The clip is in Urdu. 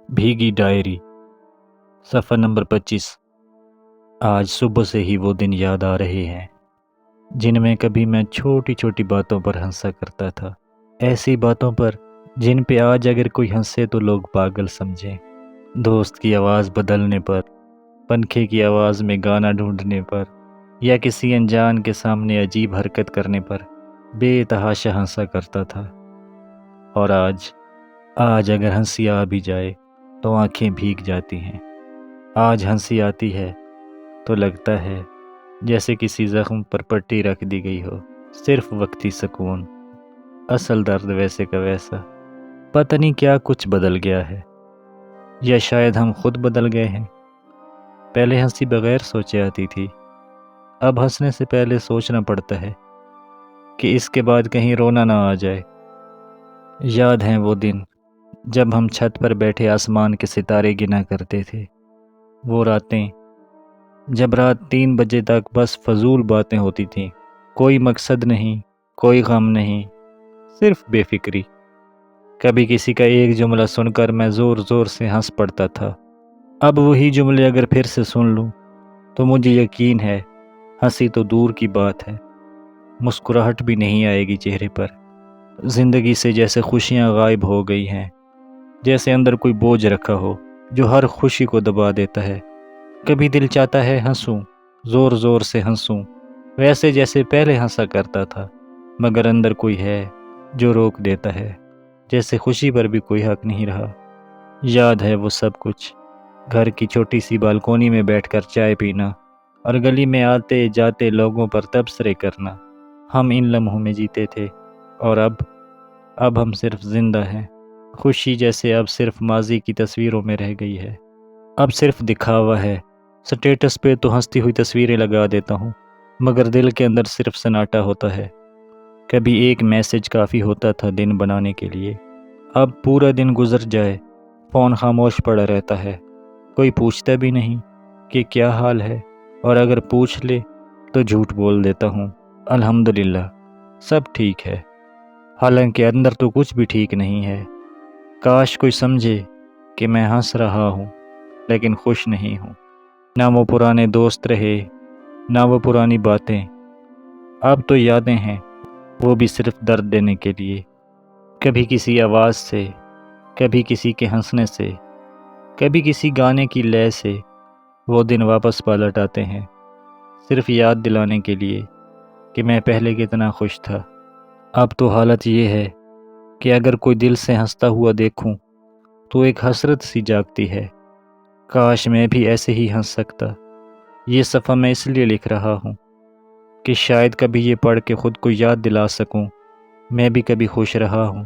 بھیگی ڈائری صفحہ نمبر 25۔ آج صبح سے ہی وہ دن یاد آ رہے ہیں جن میں کبھی میں چھوٹی چھوٹی باتوں پر ہنسا کرتا تھا، ایسی باتوں پر جن پہ آج اگر کوئی ہنسے تو لوگ پاگل سمجھیں۔ دوست کی آواز بدلنے پر، پنکھے کی آواز میں گانا ڈھونڈنے پر، یا کسی انجان کے سامنے عجیب حرکت کرنے پر بے تحاشا ہنسا کرتا تھا۔ اور آج اگر ہنسی آ بھی جائے تو آنکھیں بھیگ جاتی ہیں۔ آج ہنسی آتی ہے تو لگتا ہے جیسے کسی زخم پر پٹی رکھ دی گئی ہو، صرف وقتی سکون، اصل درد ویسے کا ویسا۔ پتہ نہیں کیا کچھ بدل گیا ہے، یا شاید ہم خود بدل گئے ہیں۔ پہلے ہنسی بغیر سوچے آتی تھی، اب ہنسنے سے پہلے سوچنا پڑتا ہے کہ اس کے بعد کہیں رونا نہ آ جائے۔ یاد ہیں وہ دن جب ہم چھت پر بیٹھے آسمان کے ستارے گنا کرتے تھے، وہ راتیں جب رات 3 بجے تک بس فضول باتیں ہوتی تھیں، کوئی مقصد نہیں، کوئی غم نہیں، صرف بے فکری۔ کبھی کسی کا ایک جملہ سن کر میں زور زور سے ہنس پڑتا تھا، اب وہی جملے اگر پھر سے سن لوں تو مجھے یقین ہے ہنسی تو دور کی بات ہے، مسکراہٹ بھی نہیں آئے گی چہرے پر۔ زندگی سے جیسے خوشیاں غائب ہو گئی ہیں، جیسے اندر کوئی بوجھ رکھا ہو جو ہر خوشی کو دبا دیتا ہے۔ کبھی دل چاہتا ہے ہنسوں، زور زور سے ہنسوں، ویسے جیسے پہلے ہنسا کرتا تھا، مگر اندر کوئی ہے جو روک دیتا ہے، جیسے خوشی پر بھی کوئی حق نہیں رہا۔ یاد ہے وہ سب کچھ، گھر کی چھوٹی سی بالکونی میں بیٹھ کر چائے پینا، اور گلی میں آتے جاتے لوگوں پر تبصرے کرنا۔ ہم ان لمحوں میں جیتے تھے، اور اب ہم صرف زندہ ہیں۔ خوشی جیسے اب صرف ماضی کی تصویروں میں رہ گئی ہے، اب صرف دکھاوا ہے۔ سٹیٹس پہ تو ہنستی ہوئی تصویریں لگا دیتا ہوں، مگر دل کے اندر صرف سناٹا ہوتا ہے۔ کبھی ایک میسج کافی ہوتا تھا دن بنانے کے لیے، اب پورا دن گزر جائے فون خاموش پڑا رہتا ہے، کوئی پوچھتا بھی نہیں کہ کیا حال ہے، اور اگر پوچھ لے تو جھوٹ بول دیتا ہوں، الحمدللہ سب ٹھیک ہے، حالانکہ اندر تو کچھ بھی ٹھیک نہیں ہے۔ کاش کوئی سمجھے کہ میں ہنس رہا ہوں لیکن خوش نہیں ہوں۔ نہ وہ پرانے دوست رہے، نہ وہ پرانی باتیں، اب تو یادیں ہیں، وہ بھی صرف درد دینے کے لیے۔ کبھی کسی آواز سے، کبھی کسی کے ہنسنے سے، کبھی کسی گانے کی لے سے وہ دن واپس پلٹ آتے ہیں، صرف یاد دلانے کے لیے کہ میں پہلے کتنا خوش تھا۔ اب تو حالت یہ ہے کہ اگر کوئی دل سے ہنستا ہوا دیکھوں تو ایک حسرت سی جاگتی ہے، کاش میں بھی ایسے ہی ہنس سکتا۔ یہ صفحہ میں اس لیے لکھ رہا ہوں کہ شاید کبھی یہ پڑھ کے خود کو یاد دلا سکوں میں بھی کبھی خوش رہا ہوں۔